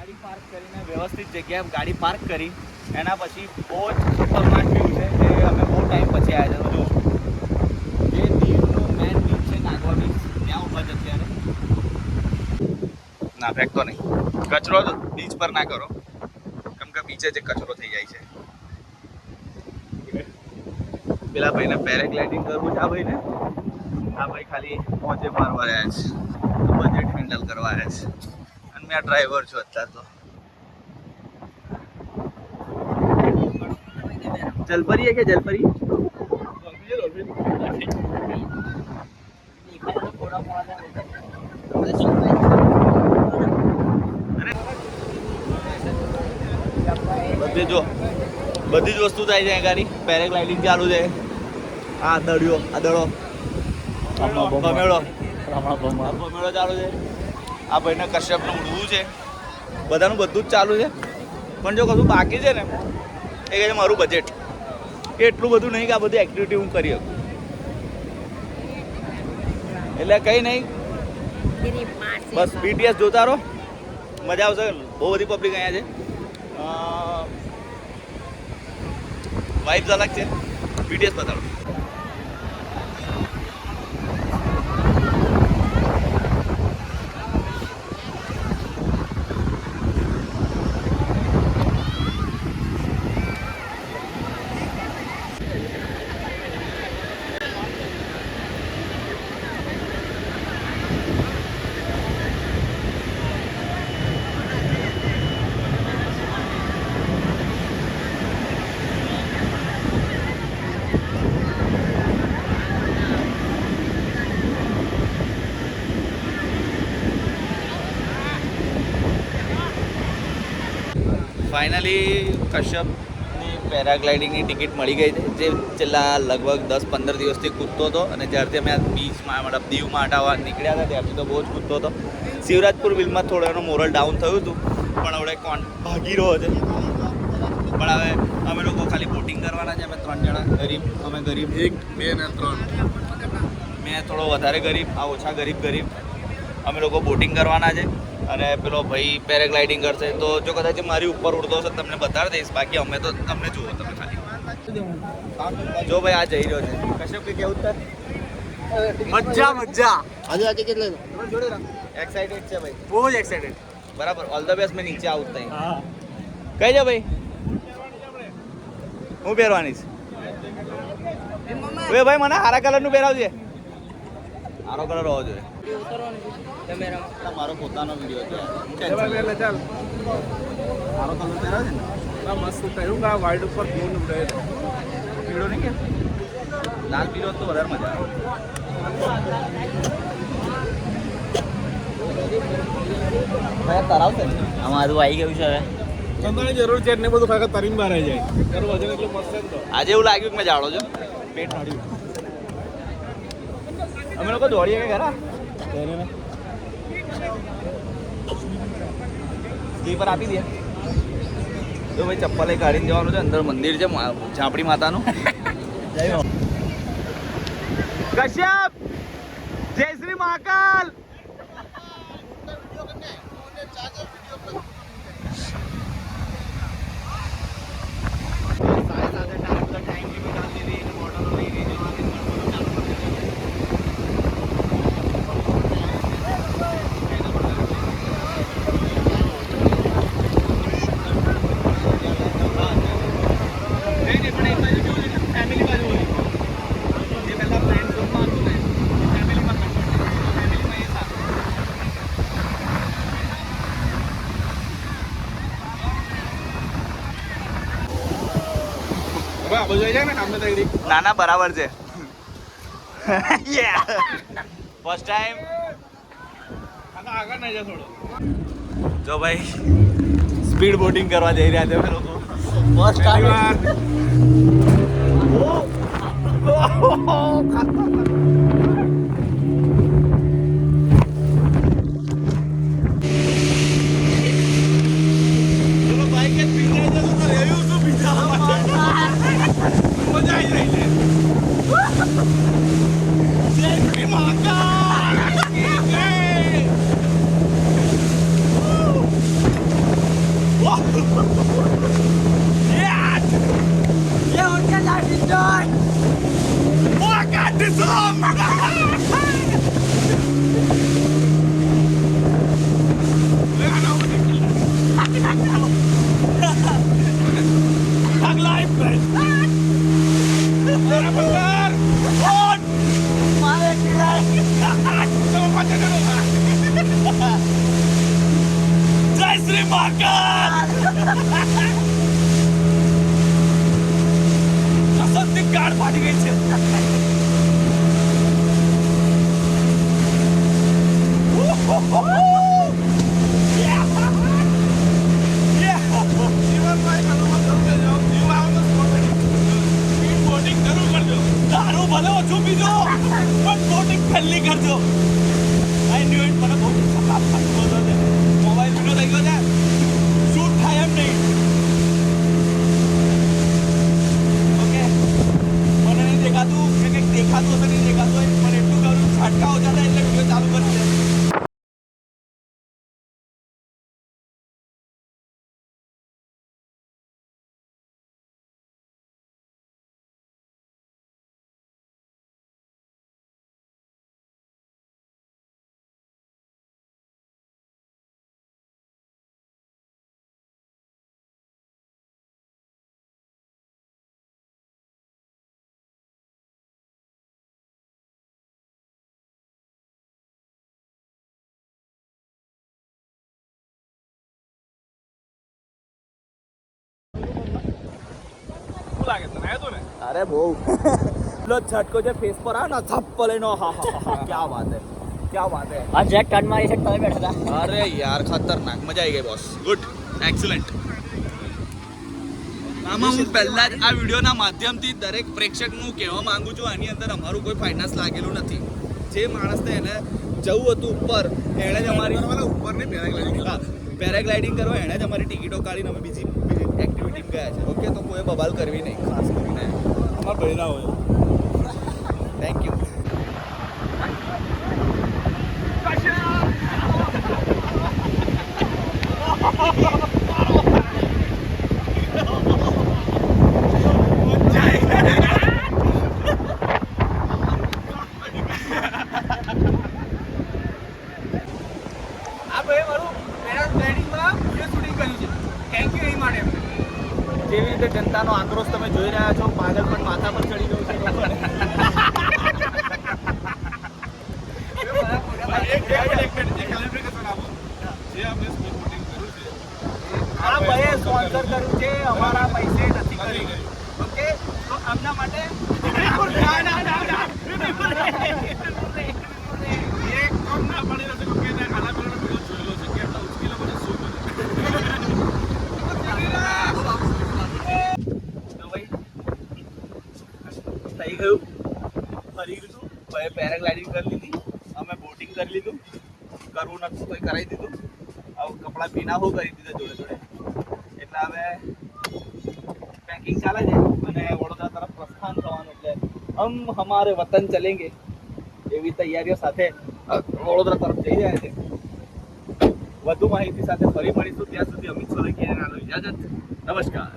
ગાડી પાર્ક કરીને વ્યવસ્થિત જગ્યાએ ગાડી પાર્ક કરી એના પછી બહુ જ ખતરનાક વ્યૂ છે જે અમે બહુ ટાઈમ પછી આવ્યા છે. જો જે દીવનું મેન બીચ છે નાગવા બીચ ત્યાં ઊભા છે અત્યારે. ના ફેંકતો નહીં, કચરો બીચ પર ના કરો કેમ કે બીચે જે કચરો થઈ જાય છે. પેલા ભાઈને પેરાગ્લાઇડિંગ કરવું છે. આ ભાઈને આ ભાઈ ખાલી મોજે મારવા રહ્યા છે, બજેટ હેન્ડલ કરવા રહ્યા છે અને મેં ડ્રાઈવર છું અત્યારે તો. જલપરી है क्या जलपरी? બધી જ વસ્તુ થાય છે ગાડી. પેરાગ્લાઇડિંગ ચાલુ છે. આ દડ્યો આ દડો ભમેળો ચાલુ છે. આ ભાઈને કશ્યપનું ઉડવું છે. બધાનું બધું જ ચાલુ છે પણ જો કશું બાકી છે ને એ કહે છે મારું બજેટ એટલું બધું નહીં કે આ બધી એક્ટિવિટી હું કરી શકું. એટલે કંઈ નહીં, બસ BTS જોતા રહો, મજા આવશે. બહુ બધી પબ્લિક અહીંયા છે, વાઇબ્સ અલગ છે. BTS બતાડો. ફાઇનલી કશ્યપની પેરાગ્લાઇડિંગની ટિકિટ મળી ગઈ છે, જે છેલ્લા લગભગ 10-15 દિવસથી કૂદતો હતો. અને જ્યારથી અમે આ બીચમાં મતલબ દીવમાં હટાવવા નીકળ્યા હતા ત્યારથી તો બહુ જ કૂદતો હતો. શિવરાજપુર વિલમાં થોડો એનો મોરલ ડાઉન થયું હતું પણ હવે ભાગી રહ્યો છે. પણ હવે અમે લોકો ખાલી બોટિંગ કરવાના છે. અમે 3 જણા ગરીબ, અમે ગરીબ 1, 2 અને 3. મેં થોડો વધારે ગરીબ, આ ઓછા ગરીબ. અમે લોકો બોટિંગ કરવાના છે અને પેલો ભાઈ પેરાગ્લાઇડિંગ કરશે. તો જો કદાચ મારી ઉપર ઉડતો હશે તમને બતાવી દઈશ. બાકી અમે તો તમને જુઓ તમે ખાલી. જો ભાઈ આ જઈ રહ્યો છે. કશ્યપ કે કેવું થાય? મજા આજે કેટલે એક્સાઇટેડ છે ભાઈ, બહુ જ એક્સાઇટેડ. બરાબર, ઓલ ધ બેસ્ટ. મેં નીચે આવું નહીં. કઈ છે ભાઈ? હું પહેરવાની છે ભાઈ. મને હારા કલરનું પહેરાવજે. સારો કલર હોવો જોઈએ. મારો પોતાનો વિડીયો છે. સારો કલર પહેરાવજે ને. મસ્ત થયું. વાઇટ ઉપર પીળો નહીં કે લાલ પીળો તો વધારે મજા આવે. તરાવ છે ને અમારું આવી ગયું છે હવે. કંટાળી જરૂર છે ને બધું ખાઈ તરીને બહાર આવી જાય. તારું વજન એટલું મસ્ત છે. આજે એવું લાગ્યું કે મેં જાડો છો, પેટ નડ્યું. અમે લોકો દોડીએ કે ખરા સ્લીપર આપી દે. તો ભાઈ ચપ્પલ કાઢીને જવાનું છે. અંદર મંદિર છે ઝાપડી માતાનું. કશ્યપ જય શ્રી મહાકાલ. ના ના બરાબર છે. First time. જો ભાઈ સ્પીડ બોટિંગ કરવા જઈ રહ્યા છે અમે લોકો. First time. ये उनके लाइफ एंजॉय वो काट दिसम Thug life, man. Mana benar? On. Mana kira? Kamu macam mana? Jai Sri Makan. Asal ni card padi gay je. दारू भले हो चुप जो बट बोटिंग पहली कर दो आई न्यू इट મને બહુ ખરાબ બોલો છે મોબાઈલ વિડિયો લઈ ગયો છે શૂટ થાય એમ નહીં ઓકે મને નહીં દેખાતું કે કંઈક દેખાતું હશે નહીં દેખાતું હોય પણ એટલું કરું છટકા હો જાતા એટલે વિડિયો ચાલુ કરી દે अरे वो झटको जो फेस पर आया ना थप्पड़ लेना हाँ क्या बात है आज जेट टर्न मारी से तभी बैठा था अरे यार खतरनाक मजा आई गई बॉस गुड एक्सीलेंट આમાં હું પહેલા જ આ વિડિયોના માધ્યમથી દરેક પ્રેક્ષકનું કહેવા માંગુ છું આની અંદર અમારું કોઈ ફાઇનાન્સ લાગેલું નથી જે માણસને એને જવું હતું ઉપર એણે જ અમારી ઉપરની પેરાગ્લાઇડિંગ કરવા એણે જ અમારી ટિકિટો કાઢીને અમે બીજી એક્ટિવિટીમાં ગયા છે ઓકે તો કોઈ બબાલ કરવી નહીં ખાસ કરીને અમારા બહેરા હોય થેન્ક યુ જેવી રીતે જનતાનો આક્રોશ તમે જોઈ રહ્યા છો પાગલ પણ માથા પર ચડી ગયું છે આ ભાઈએ સ્પોન્સર કર્યું છે અમારા પૈસે નથી કર્યું ઓકે તો આમના માટે એક કામ ના પડી રહ્યો છે કે ખાના પીવાનો વિડિયો જોયેલો છે કે આટલા ઉચકેલો મને શું થઈ ગયું ફરી ગયું ભાઈ પેરાગ્લાઇડિંગ કરી લીધી અમે બોટિંગ કરી લીધું કરવું નતું કોઈ કરાવી દીધું હવે કપડાં ભીના હો કરી દીધા જોડે જોડે એટલે હવે પેકિંગ ચાલે છે અને વડોદરા તરફ પ્રસ્થાન થવાનું એટલે હમ હમારે વતન ચલેંગે એવી તૈયારીઓ સાથે વડોદરા તરફ જઈ રહ્યા છે વધુ માહિતી સાથે ફરી મળીશું ત્યાં સુધી અમિત સોલંકીને નાનો ઇજાજત નમસ્કાર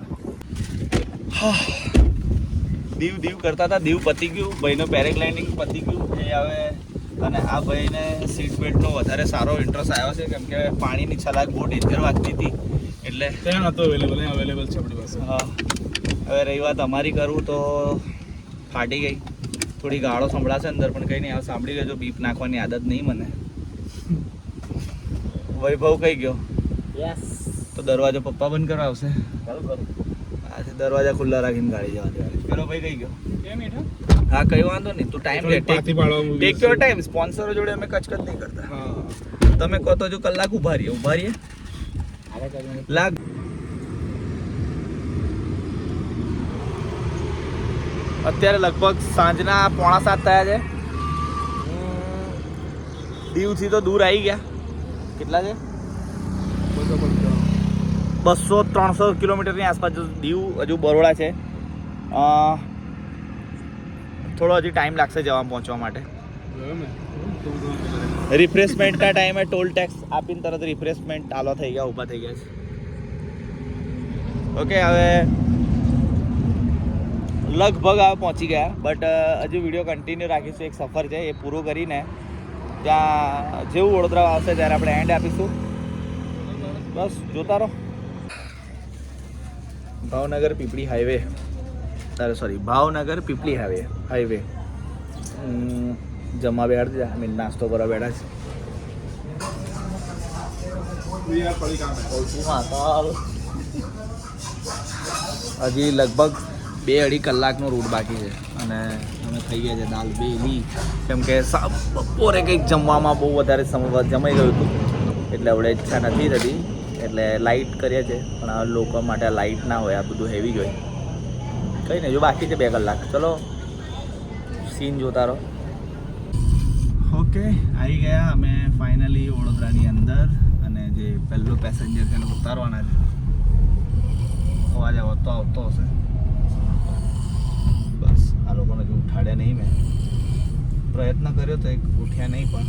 દીવ કરતા હતા દીવ પતી ગયું ભાઈનો પેરાગ્લાઇડિંગ પતી ગયું એ હવે અને આ ભાઈને સીટ બેલ્ટનો વધારે સારો ઇન્ટરેસ્ટ આવ્યો છે કેમ કે પાણીની છલાક બહુ ડેન્જર વાગતી હતી એટલે ત્યાં નહોતો અવેલેબલ છે આપણી પાસે હા હવે રહી વાત અમારી કરું તો ફાટી ગઈ થોડી ગાળો સંભળાશે અંદર પણ કંઈ નહીં હવે સાંભળી લેજો બીપ નાખવાની આદત નહીં મને વૈભવ કઈ ગયો યસ તો દરવાજો પપ્પા બંધ કરાવશે કરું દરવાજા ખુલ્લા રાખીને ગાડી જવાની પેલો ભાઈ કઈ ગયો હા કઈ વાંધો નહીં તું ટાઈમ લે ટેક યોર ટાઈમ સ્પોન્સરો જોડે અમે કચકચ નહીં કરતા તમે કહો તો જો કલાક ઉભા રહીએ લાગ અત્યારે લગભગ સાંજના 6:45 થયા છે દીવથી તો દૂર આવી ગયા કેટલા છે 200-300 કિલોમીટરની આસપાસ દીવ હજુ બરોડા છે થોડો હજી ટાઈમ લાગશે જવા પહોંચવા માટે રિફ્રેશમેન્ટના ટાઈમે ટોલ ટેક્સ આપીને તરત રિફ્રેશમેન્ટ ચાલો થઈ ગયા ઊભા થઈ ગયા છે ઓકે હવે લગભગ હવે પહોંચી ગયા, બટ હજુ વિડીયો કન્ટિન્યુ રાખીશું. એક સફર છે એ પૂરો કરીને ત્યાં જેવું વડોદરા આવશે ત્યારે આપણે એન્ડ આપીશું. બસ જોતા રહો. ભાવનગર પીપળી હાઈવે, ભાવનગર પીપળી હાઈવે જમવા બેઠા છે. અમે નાસ્તો કરવા બેઠા છે. હજી લગભગ 2-2.5 કલાકનો રૂટ બાકી છે અને અમે થઈ ગયા છે દાલ બેલી, કેમ કે બપોરે કંઈક જમવામાં બહુ વધારે જમાઈ ગયું હતું એટલે હવે ઈચ્છા નથી થતી એટલે લાઇટ કરીએ છીએ. પણ આ લોકો માટે લાઇટ ના હોય, આ બધું હેવી જ હોય. કંઈ નહીં, જો બાકી છે 2 કલાક. ચલો સીન જોતા રહો. ઓકે, આવી ગયા અમે ફાઇનલી વડોદરાની અંદર અને જે પહેલો પેસેન્જર છે એને ઉતારવાના છે. અવાજ આવતો હશે. બસ આ લોકોને જો ઉઠાડ્યા નહીં, મેં પ્રયત્ન કર્યો તો એક ઉઠ્યા નહીં, પણ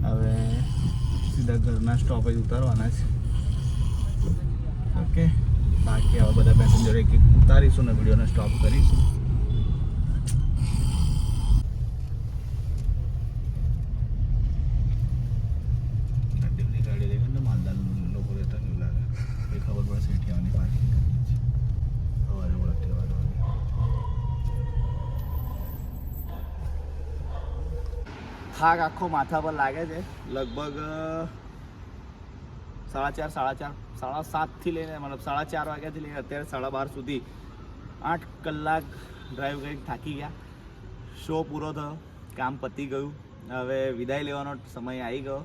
હવે સીધા ઘરના સ્ટોપેજ ઉતારવાના છે. ઓકે, બાકી આવા બધા પેસેન્જર એક ઉતારીશું ને વિડીયોને સ્ટોપ કરીશું. ગાડી દેખાય માલદાર લોકો રહેતા નહીં લાગે, એ ખબર પડે સેઠિયાવાની પાર્કિંગ કરી છે. સવારે ઓળખી વાળવાની થાક આખો માથા પર લાગે છે. લગભગ 7:30 લઈને મતલબ 4:30 વાગ્યાથી લઈને અત્યારે 12:30 સુધી 8 કલાક ડ્રાઈવ કરીને થાકી ગયા. શો પૂરો થયો, કામ પતી ગયું. હવે વિદાય લેવાનો સમય આવી ગયો.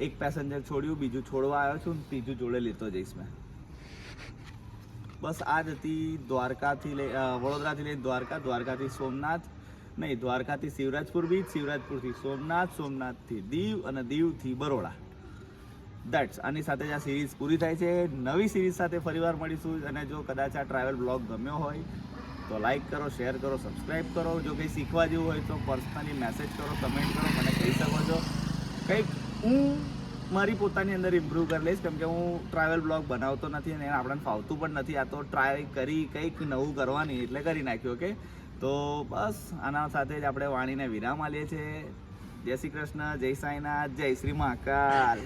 એક પેસેન્જર છોડ્યું, બીજું છોડવા આવ્યો છું, ત્રીજું જોડે લેતો જઈશ મેં. બસ આ જ હતી દ્વારકાથી વડોદરાથી લઈને દ્વારકાથી સોમનાથ, નહીં દ્વારકાથી શિવરાજપુર બીચ, શિવરાજપુરથી સોમનાથ, સોમનાથથી દીવ અને દીવથી બરોડા. દેટ્સ. આની સાથે જ આ સિરીઝ પૂરી થાય છે. નવી સિરીઝ સાથે ફરીવાર મળીશું. અને જો કદાચ આ ટ્રાવેલ બ્લોગ ગમ્યો હોય તો લાઈક કરો, શેર કરો, સબસ્ક્રાઈબ કરો. જો કંઈ શીખવા જેવું હોય તો પર્સનલી મેસેજ કરો, કમેન્ટ કરો, મને કહી શકો છો. કંઈક હું મારી પોતાની અંદર ઇમ્પ્રૂવ કરી લઈશ, કેમ કે હું ટ્રાવેલ બ્લોગ બનાવતો નથી અને આપણને ફાવતું પણ નથી. આ તો ટ્રાય કરી કંઈક નવું કરવાની એટલે કરી નાખ્યું. ઓકે, તો બસ આના સાથે જ આપણે વાણીને વિરામ આલીએ છીએ. જય શ્રી કૃષ્ણ, જય સાંઈનાથ, જય શ્રી મહાકાલ.